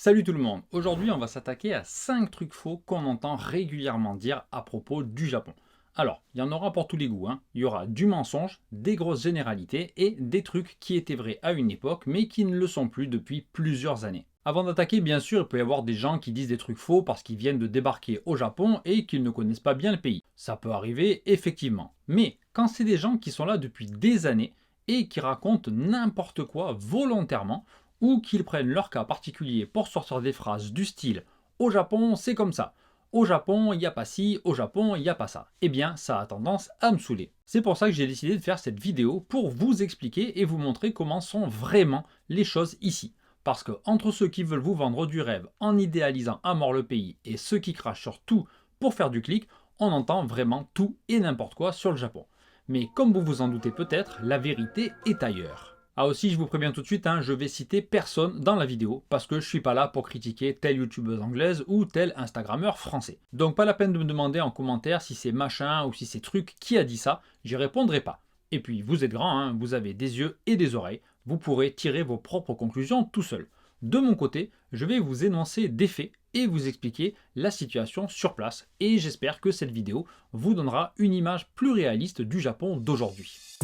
Salut tout le monde, aujourd'hui on va s'attaquer à 5 trucs faux qu'on entend régulièrement dire à propos du Japon. Alors, il y en aura pour tous les goûts, hein. Il y aura du mensonge, des grosses généralités et des trucs qui étaient vrais à une époque mais qui ne le sont plus depuis plusieurs années. Avant d'attaquer, bien sûr, il peut y avoir des gens qui disent des trucs faux parce qu'ils viennent de débarquer au Japon et qu'ils ne connaissent pas bien le pays. Ça peut arriver, effectivement. Mais quand c'est des gens qui sont là depuis des années et qui racontent n'importe quoi volontairement, ou qu'ils prennent leur cas particulier pour sortir des phrases du style «Au Japon, c'est comme ça», «Au Japon, il n'y a pas ci», «Au Japon, il n'y a pas ça», eh bien, ça a tendance à me saouler. C'est pour ça que j'ai décidé de faire cette vidéo pour vous expliquer et vous montrer comment sont vraiment les choses ici. Parce que entre ceux qui veulent vous vendre du rêve en idéalisant à mort le pays et ceux qui crachent sur tout pour faire du clic, on entend vraiment tout et n'importe quoi sur le Japon. Mais comme vous vous en doutez peut-être, la vérité est ailleurs. Ah aussi, je vous préviens tout de suite, hein, je vais citer personne dans la vidéo parce que je suis pas là pour critiquer telle youtubeuse anglaise ou tel instagrammeur français. Donc pas la peine de me demander en commentaire si c'est machin ou si c'est truc qui a dit ça, j'y répondrai pas. Et puis vous êtes grand, hein, vous avez des yeux et des oreilles, vous pourrez tirer vos propres conclusions tout seul. De mon côté, je vais vous énoncer des faits et vous expliquer la situation sur place et j'espère que cette vidéo vous donnera une image plus réaliste du Japon d'aujourd'hui.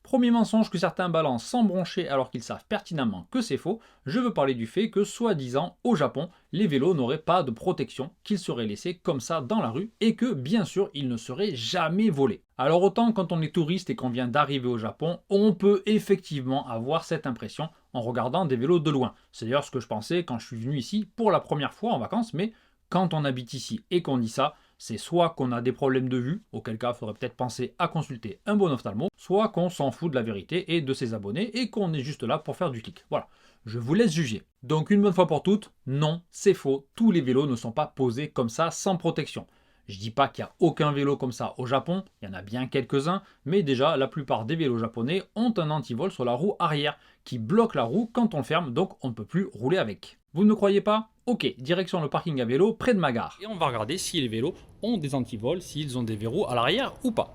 Premier mensonge que certains balancent sans broncher alors qu'ils savent pertinemment que c'est faux, je veux parler du fait que soi-disant au Japon, les vélos n'auraient pas de protection, qu'ils seraient laissés comme ça dans la rue et que bien sûr ils ne seraient jamais volés. Alors autant quand on est touriste et qu'on vient d'arriver au Japon, on peut effectivement avoir cette impression en regardant des vélos de loin. C'est d'ailleurs ce que je pensais quand je suis venu ici pour la première fois en vacances, mais quand on habite ici et qu'on dit ça, c'est soit qu'on a des problèmes de vue, auquel cas il faudrait peut-être penser à consulter un bon ophtalmo, soit qu'on s'en fout de la vérité et de ses abonnés et qu'on est juste là pour faire du clic. Voilà, je vous laisse juger. Donc une bonne fois pour toutes, non, c'est faux, tous les vélos ne sont pas posés comme ça sans protection. Je dis pas qu'il n'y a aucun vélo comme ça au Japon, il y en a bien quelques-uns, mais déjà la plupart des vélos japonais ont un antivol sur la roue arrière qui bloque la roue quand on le ferme, donc on ne peut plus rouler avec. Vous ne me croyez pas? Ok, direction le parking à vélo près de ma gare. Et on va regarder si les vélos ont des antivols, s'ils ont des verrous à l'arrière ou pas.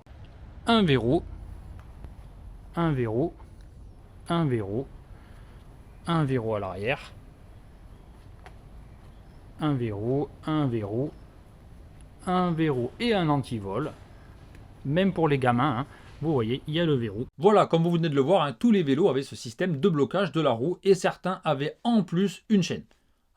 Un verrou, un verrou, un verrou, un verrou à l'arrière, un verrou, un verrou, un verrou et un antivol. Même pour les gamins, hein, vous voyez, il y a le verrou. Voilà, comme vous venez de le voir, hein, tous les vélos avaient ce système de blocage de la roue et certains avaient en plus une chaîne.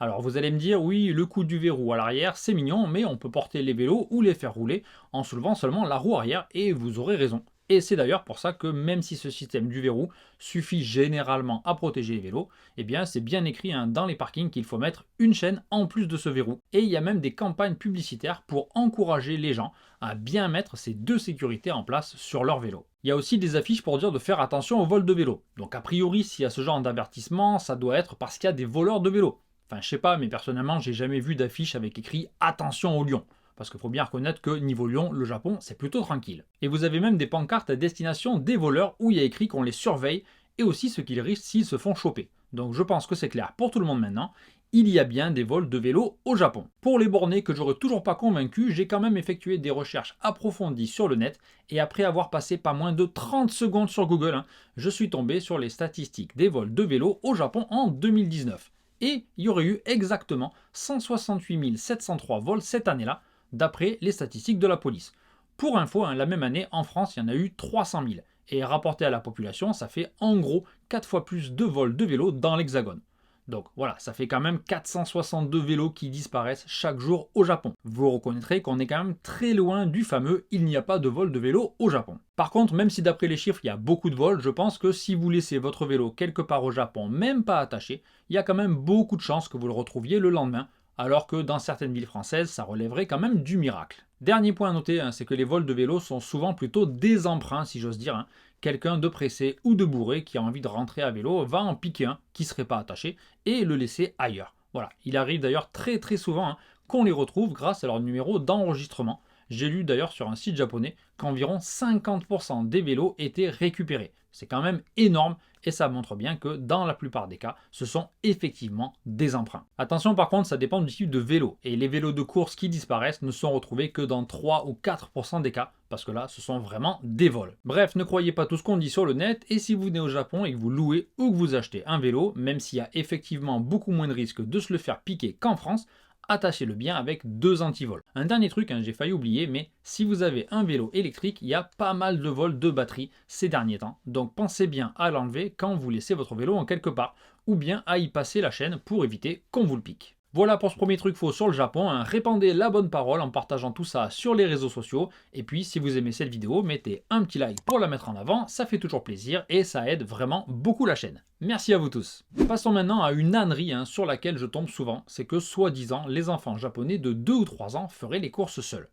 Alors vous allez me dire, oui, le coup du verrou à l'arrière, c'est mignon, mais on peut porter les vélos ou les faire rouler en soulevant seulement la roue arrière et vous aurez raison. Et c'est d'ailleurs pour ça que même si ce système du verrou suffit généralement à protéger les vélos, eh bien c'est bien écrit hein, dans les parkings qu'il faut mettre une chaîne en plus de ce verrou. Et il y a même des campagnes publicitaires pour encourager les gens à bien mettre ces deux sécurités en place sur leur vélo. Il y a aussi des affiches pour dire de faire attention au vol de vélo. Donc a priori, s'il y a ce genre d'avertissement, ça doit être parce qu'il y a des voleurs de vélos. Enfin, je sais pas, mais personnellement, j'ai jamais vu d'affiche avec écrit «Attention aux lions». Parce qu'il faut bien reconnaître que niveau lion, le Japon, c'est plutôt tranquille. Et vous avez même des pancartes à destination des voleurs où il y a écrit qu'on les surveille et aussi ce qu'ils risquent s'ils se font choper. Donc je pense que c'est clair pour tout le monde maintenant. Il y a bien des vols de vélos au Japon. Pour les bornés que j'aurais toujours pas convaincu, j'ai quand même effectué des recherches approfondies sur le net et après avoir passé pas moins de 30 secondes sur Google, hein, je suis tombé sur les statistiques des vols de vélos au Japon en 2019. Et il y aurait eu exactement 168 703 vols cette année-là, d'après les statistiques de la police. Pour info, hein, la même année, en France, il y en a eu 300 000. Et rapporté à la population, ça fait en gros 4 fois plus de vols de vélos dans l'Hexagone. Donc voilà, ça fait quand même 462 vélos qui disparaissent chaque jour au Japon. Vous reconnaîtrez qu'on est quand même très loin du fameux « il n'y a pas de vol de vélo au Japon ». Par contre, même si d'après les chiffres il y a beaucoup de vols, je pense que si vous laissez votre vélo quelque part au Japon, même pas attaché, il y a quand même beaucoup de chances que vous le retrouviez le lendemain, alors que dans certaines villes françaises, ça relèverait quand même du miracle. Dernier point à noter, hein, c'est que les vols de vélos sont souvent plutôt des emprunts, si j'ose dire. Hein. Quelqu'un de pressé ou de bourré qui a envie de rentrer à vélo va en piquer un qui ne serait pas attaché et le laisser ailleurs. Voilà, il arrive d'ailleurs très souvent hein, qu'on les retrouve grâce à leur numéro d'enregistrement. J'ai lu d'ailleurs sur un site japonais qu'environ 50% des vélos étaient récupérés. C'est quand même énorme et ça montre bien que dans la plupart des cas, ce sont effectivement des emprunts. Attention par contre, ça dépend du type de vélo et les vélos de course qui disparaissent ne sont retrouvés que dans 3 ou 4% des cas parce que là, ce sont vraiment des vols. Bref, ne croyez pas tout ce qu'on dit sur le net et si vous venez au Japon et que vous louez ou que vous achetez un vélo, même s'il y a effectivement beaucoup moins de risques de se le faire piquer qu'en France, attachez-le bien avec 2 antivols. Un dernier truc, j'ai failli oublier, mais si vous avez un vélo électrique, il y a pas mal de vols de batterie ces derniers temps. Donc pensez bien à l'enlever quand vous laissez votre vélo en quelque part, ou bien à y passer la chaîne pour éviter qu'on vous le pique. Voilà pour ce premier truc faux sur le Japon, répandez la bonne parole en partageant tout ça sur les réseaux sociaux. Et puis si vous aimez cette vidéo, mettez un petit like pour la mettre en avant, ça fait toujours plaisir et ça aide vraiment beaucoup la chaîne. Merci à vous tous. Passons maintenant à une ânerie sur laquelle je tombe souvent, c'est que soi-disant les enfants japonais de 2 ou 3 ans feraient les courses seuls.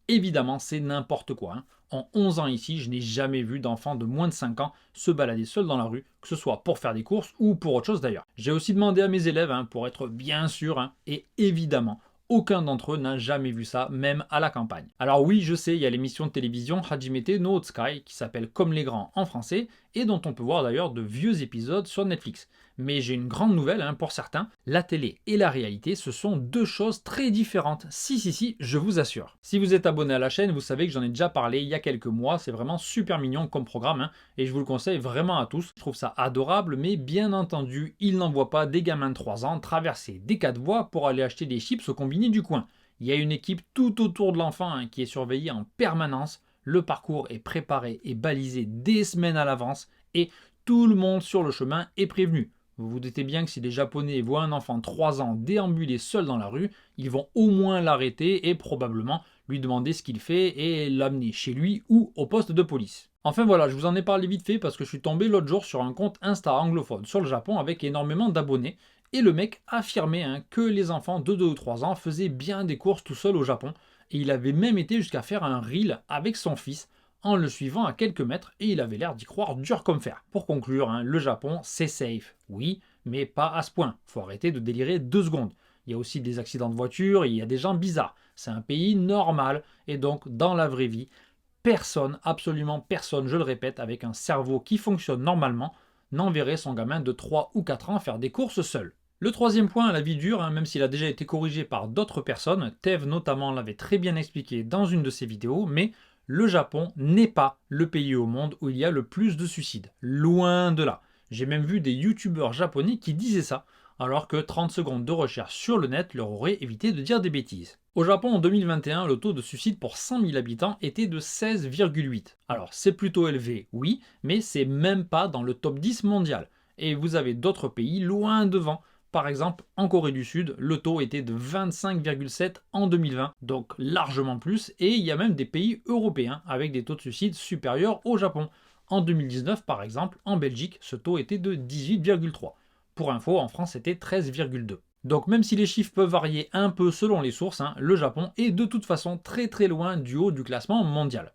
Évidemment, c'est n'importe quoi. En 11 ans ici, je n'ai jamais vu d'enfants de moins de 5 ans se balader seul dans la rue, que ce soit pour faire des courses ou pour autre chose d'ailleurs. J'ai aussi demandé à mes élèves pour être bien sûr, et évidemment, aucun d'entre eux n'a jamais vu ça, même à la campagne. Alors oui, je sais, il y a l'émission de télévision Hajimete no Otsukai, qui s'appelle Comme les grands en français, et dont on peut voir d'ailleurs de vieux épisodes sur Netflix. Mais j'ai une grande nouvelle pour certains, la télé et la réalité, ce sont deux choses très différentes. Si, je vous assure. Si vous êtes abonné à la chaîne, vous savez que j'en ai déjà parlé il y a quelques mois, c'est vraiment super mignon comme programme, et je vous le conseille vraiment à tous. Je trouve ça adorable, mais bien entendu, il n'envoie pas des gamins de 3 ans traverser des 4 voies pour aller acheter des chips au combini du coin. Il y a une équipe tout autour de l'enfant qui est surveillée en permanence, le parcours est préparé et balisé des semaines à l'avance, et tout le monde sur le chemin est prévenu. Vous vous doutez bien que si les Japonais voient un enfant de 3 ans déambuler seul dans la rue, ils vont au moins l'arrêter et probablement lui demander ce qu'il fait et l'amener chez lui ou au poste de police. Enfin voilà, je vous en ai parlé vite fait parce que je suis tombé l'autre jour sur un compte Insta anglophone sur le Japon avec énormément d'abonnés et le mec affirmait que les enfants de 2 ou 3 ans faisaient bien des courses tout seuls au Japon et il avait même été jusqu'à faire un reel avec son fils en le suivant à quelques mètres et il avait l'air d'y croire dur comme fer. Pour conclure, le Japon c'est safe, oui, mais pas à ce point. Faut arrêter de délirer 2 secondes. Il y a aussi des accidents de voiture et il y a des gens bizarres. C'est un pays normal et donc dans la vraie vie, personne, absolument personne, je le répète, avec un cerveau qui fonctionne normalement, n'enverrait son gamin de 3 ou 4 ans faire des courses seul. Le troisième point, la vie dure, même s'il a déjà été corrigé par d'autres personnes, Tev notamment l'avait très bien expliqué dans une de ses vidéos, mais le Japon n'est pas le pays au monde où il y a le plus de suicides. Loin de là. J'ai même vu des youtubeurs japonais qui disaient ça, alors que 30 secondes de recherche sur le net leur auraient évité de dire des bêtises. Au Japon, en 2021, le taux de suicide pour 100 000 habitants était de 16,8. Alors c'est plutôt élevé, oui, mais c'est même pas dans le top 10 mondial. Et vous avez d'autres pays loin devant. Par exemple, en Corée du Sud, le taux était de 25,7 en 2020, donc largement plus, et il y a même des pays européens avec des taux de suicide supérieurs au Japon. En 2019, par exemple, en Belgique, ce taux était de 18,3. Pour info, en France, c'était 13,2. Donc même si les chiffres peuvent varier un peu selon les sources, le Japon est de toute façon très très loin du haut du classement mondial.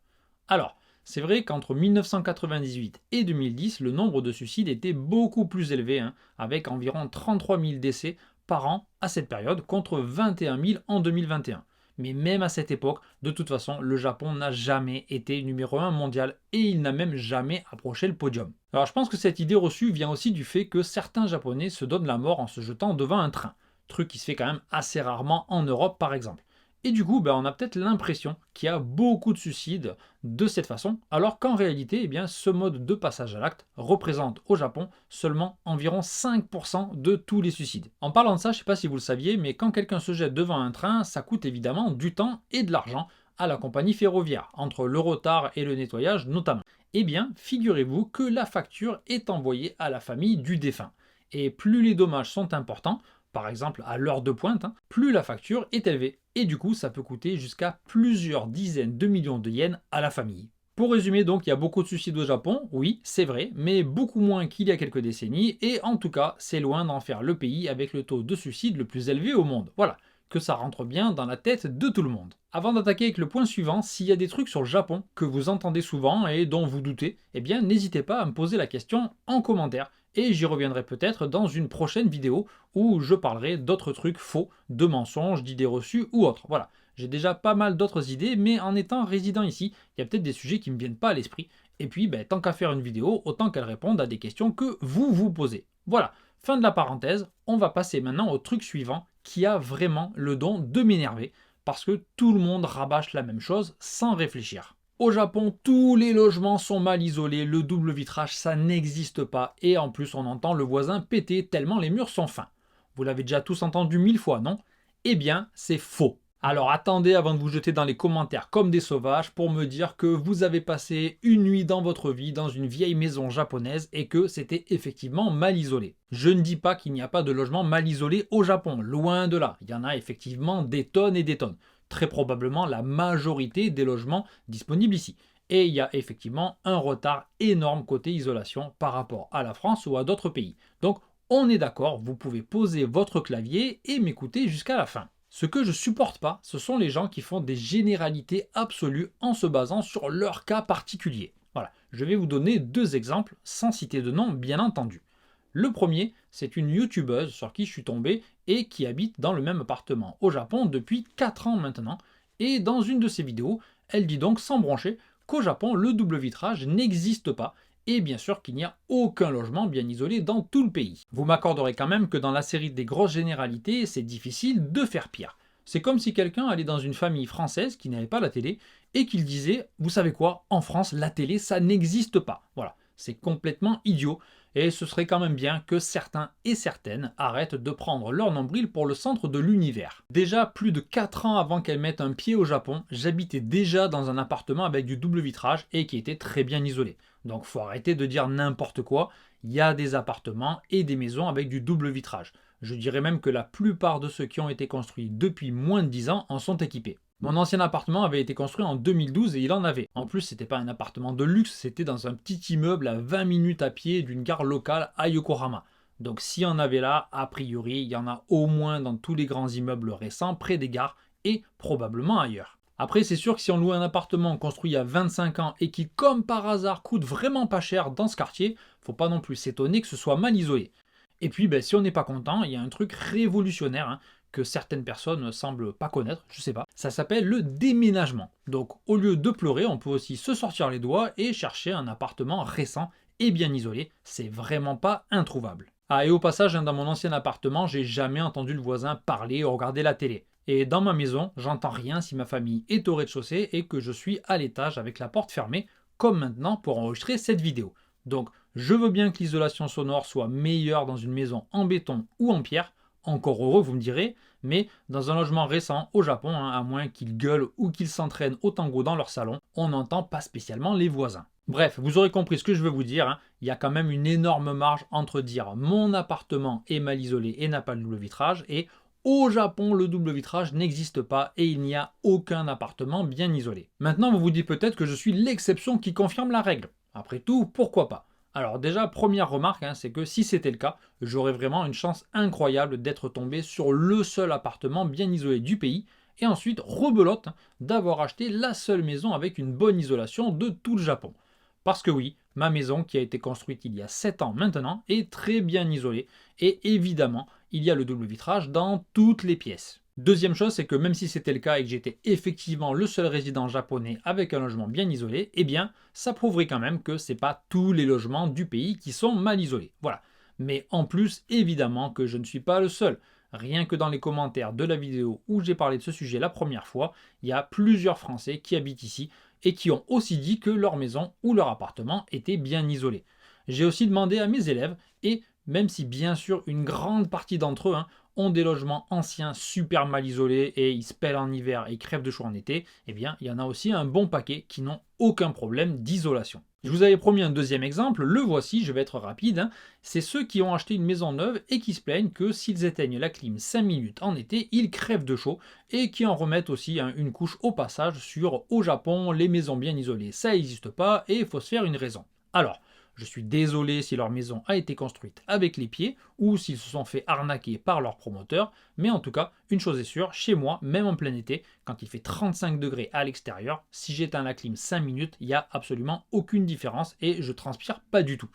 Alors, c'est vrai qu'entre 1998 et 2010, le nombre de suicides était beaucoup plus élevé, avec environ 33 000 décès par an à cette période, contre 21 000 en 2021. Mais même à cette époque, de toute façon, le Japon n'a jamais été numéro 1 mondial et il n'a même jamais approché le podium. Alors je pense que cette idée reçue vient aussi du fait que certains Japonais se donnent la mort en se jetant devant un train, truc qui se fait quand même assez rarement en Europe par exemple. Et du coup, on a peut-être l'impression qu'il y a beaucoup de suicides de cette façon, alors qu'en réalité, ce mode de passage à l'acte représente au Japon seulement environ 5% de tous les suicides. En parlant de ça, je ne sais pas si vous le saviez, mais quand quelqu'un se jette devant un train, ça coûte évidemment du temps et de l'argent à la compagnie ferroviaire, entre le retard et le nettoyage notamment. Eh bien, figurez-vous que la facture est envoyée à la famille du défunt. Et plus les dommages sont importants, par exemple à l'heure de pointe, plus la facture est élevée. Et du coup, ça peut coûter jusqu'à plusieurs dizaines de millions de yens à la famille. Pour résumer donc, il y a beaucoup de suicides au Japon, oui, c'est vrai, mais beaucoup moins qu'il y a quelques décennies, et en tout cas, c'est loin d'en faire le pays avec le taux de suicide le plus élevé au monde. Voilà, que ça rentre bien dans la tête de tout le monde. Avant d'attaquer avec le point suivant, s'il y a des trucs sur le Japon que vous entendez souvent et dont vous doutez, n'hésitez pas à me poser la question en commentaire. Et j'y reviendrai peut-être dans une prochaine vidéo où je parlerai d'autres trucs faux, de mensonges, d'idées reçues ou autres. Voilà, J'ai déjà pas mal d'autres idées, mais en étant résident ici, il y a peut-être des sujets qui ne me viennent pas à l'esprit. Et puis, tant qu'à faire une vidéo, autant qu'elle réponde à des questions que vous vous posez. Voilà, fin de la parenthèse, on va passer maintenant au truc suivant qui a vraiment le don de m'énerver, parce que tout le monde rabâche la même chose sans réfléchir. Au Japon, tous les logements sont mal isolés, le double vitrage ça n'existe pas, et en plus on entend le voisin péter tellement les murs sont fins. Vous l'avez déjà tous entendu 1000 fois, non? Eh bien, c'est faux. Alors attendez avant de vous jeter dans les commentaires comme des sauvages pour me dire que vous avez passé une nuit dans votre vie dans une vieille maison japonaise et que c'était effectivement mal isolé. Je ne dis pas qu'il n'y a pas de logement mal isolé au Japon, loin de là. Il y en a effectivement des tonnes et des tonnes. Très probablement la majorité des logements disponibles ici. Et il y a effectivement un retard énorme côté isolation par rapport à la France ou à d'autres pays. Donc on est d'accord, vous pouvez poser votre clavier et m'écouter jusqu'à la fin. Ce que je supporte pas, ce sont les gens qui font des généralités absolues en se basant sur leur cas particulier. Voilà, je vais vous donner deux exemples, sans citer de nom bien entendu. Le premier, c'est une youtubeuse sur qui je suis tombé et qui habite dans le même appartement au Japon depuis 4 ans maintenant. Et dans une de ses vidéos, elle dit donc sans broncher qu'au Japon, le double vitrage n'existe pas et bien sûr qu'il n'y a aucun logement bien isolé dans tout le pays. Vous m'accorderez quand même que dans la série des grosses généralités, c'est difficile de faire pire. C'est comme si quelqu'un allait dans une famille française qui n'avait pas la télé et qu'il disait « Vous savez quoi, en France, la télé, ça n'existe pas. » Voilà, c'est complètement idiot. Et ce serait quand même bien que certains et certaines arrêtent de prendre leur nombril pour le centre de l'univers. Déjà plus de 4 ans avant qu'elle mette un pied au Japon, j'habitais déjà dans un appartement avec du double vitrage et qui était très bien isolé. Donc faut arrêter de dire n'importe quoi, il y a des appartements et des maisons avec du double vitrage. Je dirais même que la plupart de ceux qui ont été construits depuis moins de 10 ans en sont équipés. Mon ancien appartement avait été construit en 2012 et il en avait. En plus, c'était pas un appartement de luxe, c'était dans un petit immeuble à 20 minutes à pied d'une gare locale à Yokohama. Donc s'il y en avait là, a priori, il y en a au moins dans tous les grands immeubles récents près des gares et probablement ailleurs. Après, c'est sûr que si on loue un appartement construit il y a 25 ans et qui, comme par hasard, coûte vraiment pas cher dans ce quartier, faut pas non plus s'étonner que ce soit mal isolé. Et puis, si on n'est pas content, il y a un truc révolutionnaire que certaines personnes ne semblent pas connaître, je sais pas. Ça s'appelle le déménagement. Donc, au lieu de pleurer, on peut aussi se sortir les doigts et chercher un appartement récent et bien isolé. C'est vraiment pas introuvable. Ah, et au passage, dans mon ancien appartement, j'ai jamais entendu le voisin parler ou regarder la télé. Et dans ma maison, j'entends rien si ma famille est au rez-de-chaussée et que je suis à l'étage avec la porte fermée, comme maintenant pour enregistrer cette vidéo. Donc, je veux bien que l'isolation sonore soit meilleure dans une maison en béton ou en pierre, encore heureux vous me direz, mais dans un logement récent au Japon, à moins qu'ils gueulent ou qu'ils s'entraînent au tango dans leur salon, on n'entend pas spécialement les voisins. Bref, vous aurez compris ce que je veux vous dire, il y a quand même une énorme marge entre dire mon appartement est mal isolé et n'a pas de double vitrage et au Japon, le double vitrage n'existe pas et il n'y a aucun appartement bien isolé. Maintenant, vous vous dites peut-être que je suis l'exception qui confirme la règle. Après tout, pourquoi pas? Alors déjà, première remarque, c'est que si c'était le cas, j'aurais vraiment une chance incroyable d'être tombé sur le seul appartement bien isolé du pays et ensuite, rebelote, d'avoir acheté la seule maison avec une bonne isolation de tout le Japon. Parce que oui, ma maison qui a été construite il y a 7 ans maintenant est très bien isolée et évidemment, il y a le double vitrage dans toutes les pièces. Deuxième chose, c'est que même si c'était le cas et que j'étais effectivement le seul résident japonais avec un logement bien isolé, eh bien, ça prouverait quand même que c'est pas tous les logements du pays qui sont mal isolés. Voilà. Mais en plus, évidemment que je ne suis pas le seul. Rien que dans les commentaires de la vidéo où j'ai parlé de ce sujet la première fois, il y a plusieurs Français qui habitent ici et qui ont aussi dit que leur maison ou leur appartement était bien isolé. J'ai aussi demandé à mes élèves et même si bien sûr une grande partie d'entre eux ont des logements anciens super mal isolés et ils se pèlent en hiver et crèvent de chaud en été, eh bien il y en a aussi un bon paquet qui n'ont aucun problème d'isolation. Je vous avais promis un deuxième exemple, le voici, je vais être rapide. C'est ceux qui ont acheté une maison neuve et qui se plaignent que s'ils éteignent la clim 5 minutes en été, ils crèvent de chaud et qui en remettent aussi une couche au passage sur au Japon, les maisons bien isolées, ça n'existe pas et il faut se faire une raison. Alors, je suis désolé si leur maison a été construite avec les pieds ou s'ils se sont fait arnaquer par leur promoteur, mais en tout cas, une chose est sûre, chez moi, même en plein été, quand il fait 35 degrés à l'extérieur, si j'éteins la clim 5 minutes, il n'y a absolument aucune différence et je transpire pas du tout.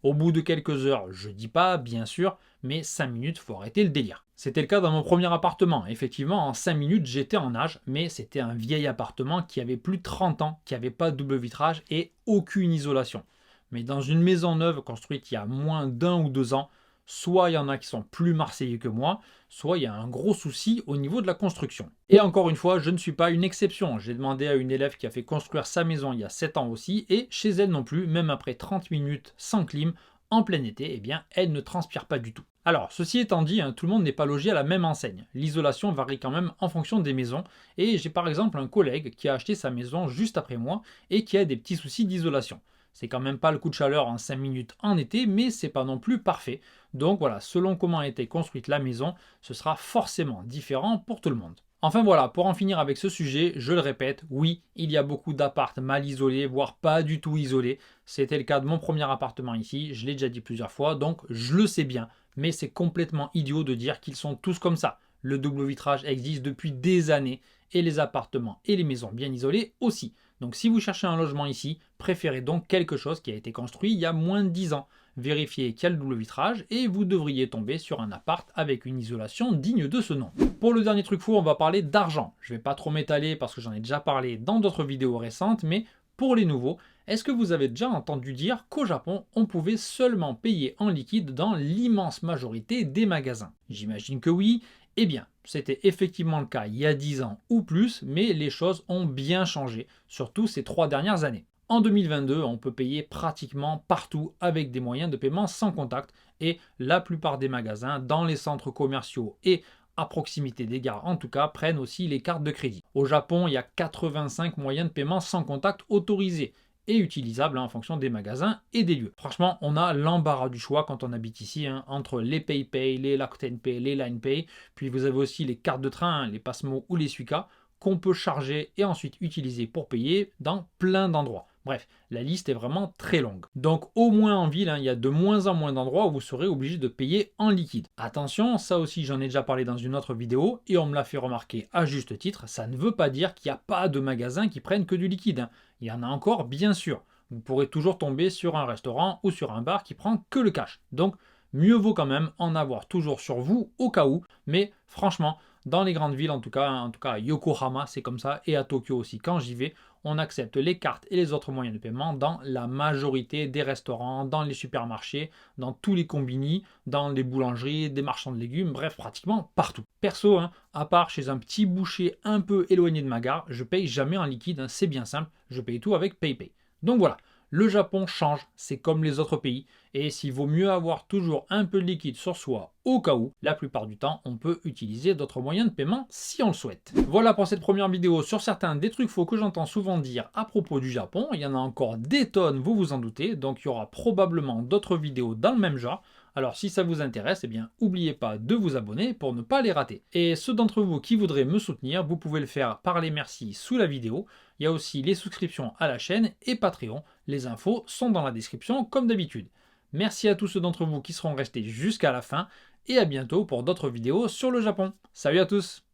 Au bout de quelques heures, je dis pas, bien sûr, mais 5 minutes, faut arrêter le délire. C'était le cas dans mon premier appartement. Effectivement, en 5 minutes, j'étais en nage, mais c'était un vieil appartement qui avait plus de 30 ans, qui n'avait pas de double vitrage et aucune isolation. Mais dans une maison neuve construite il y a moins d'1 ou 2 ans, soit il y en a qui sont plus marseillais que moi, soit il y a un gros souci au niveau de la construction. Et encore une fois, je ne suis pas une exception. J'ai demandé à une élève qui a fait construire sa maison il y a 7 ans aussi, et chez elle non plus, même après 30 minutes sans clim, en plein été, eh bien, elle ne transpire pas du tout. Alors, ceci étant dit, tout le monde n'est pas logé à la même enseigne. L'isolation varie quand même en fonction des maisons, et j'ai par exemple un collègue qui a acheté sa maison juste après moi et qui a des petits soucis d'isolation. C'est quand même pas le coup de chaleur en 5 minutes en été, mais c'est pas non plus parfait. Donc voilà, selon comment a été construite la maison, ce sera forcément différent pour tout le monde. Enfin voilà, pour en finir avec ce sujet, je le répète, oui, il y a beaucoup d'apparts mal isolés, voire pas du tout isolés. C'était le cas de mon premier appartement ici, je l'ai déjà dit plusieurs fois, donc je le sais bien, mais c'est complètement idiot de dire qu'ils sont tous comme ça. Le double vitrage existe depuis des années, et les appartements et les maisons bien isolées aussi. Donc si vous cherchez un logement ici, préférez donc quelque chose qui a été construit il y a moins de 10 ans. Vérifiez qu'il y a le double vitrage et vous devriez tomber sur un appart avec une isolation digne de ce nom. Pour le dernier truc fou, on va parler d'argent. Je ne vais pas trop m'étaler parce que j'en ai déjà parlé dans d'autres vidéos récentes, mais pour les nouveaux, est-ce que vous avez déjà entendu dire qu'au Japon, on pouvait seulement payer en liquide dans l'immense majorité des magasins? J'imagine que oui. Eh bien, c'était effectivement le cas il y a 10 ans ou plus, mais les choses ont bien changé, surtout ces 3 dernières années. En 2022, on peut payer pratiquement partout avec des moyens de paiement sans contact et la plupart des magasins, dans les centres commerciaux et à proximité des gares en tout cas, prennent aussi les cartes de crédit. Au Japon, il y a 85 moyens de paiement sans contact autorisés et utilisables en fonction des magasins et des lieux. Franchement, on a l'embarras du choix quand on habite ici, entre les PayPay, les Rakuten Pay, les Line Pay, puis vous avez aussi les cartes de train, les Passmo ou les Suica, qu'on peut charger et ensuite utiliser pour payer dans plein d'endroits. Bref, la liste est vraiment très longue. Donc au moins en ville, il y a de moins en moins d'endroits où vous serez obligé de payer en liquide. Attention, ça aussi j'en ai déjà parlé dans une autre vidéo et on me l'a fait remarquer à juste titre, ça ne veut pas dire qu'il n'y a pas de magasins qui prennent que du liquide. Il y en a encore bien sûr. Vous pourrez toujours tomber sur un restaurant ou sur un bar qui prend que le cash. Donc mieux vaut quand même en avoir toujours sur vous au cas où, mais franchement, dans les grandes villes en tout cas à Yokohama c'est comme ça, et à Tokyo aussi quand j'y vais, on accepte les cartes et les autres moyens de paiement dans la majorité des restaurants, dans les supermarchés, dans tous les combini, dans les boulangeries, des marchands de légumes, bref pratiquement partout. Perso, à part chez un petit boucher un peu éloigné de ma gare, je paye jamais en liquide, c'est bien simple, je paye tout avec PayPay. Donc voilà. Le Japon change, c'est comme les autres pays, et s'il vaut mieux avoir toujours un peu de liquide sur soi au cas où, la plupart du temps, on peut utiliser d'autres moyens de paiement si on le souhaite. Voilà pour cette première vidéo sur certains des trucs faux que j'entends souvent dire à propos du Japon. Il y en a encore des tonnes, vous vous en doutez, donc il y aura probablement d'autres vidéos dans le même genre. Alors si ça vous intéresse, eh bien n'oubliez pas de vous abonner pour ne pas les rater. Et ceux d'entre vous qui voudraient me soutenir, vous pouvez le faire par les merci sous la vidéo. Il y a aussi les souscriptions à la chaîne et Patreon. Les infos sont dans la description comme d'habitude. Merci à tous ceux d'entre vous qui seront restés jusqu'à la fin et à bientôt pour d'autres vidéos sur le Japon. Salut à tous!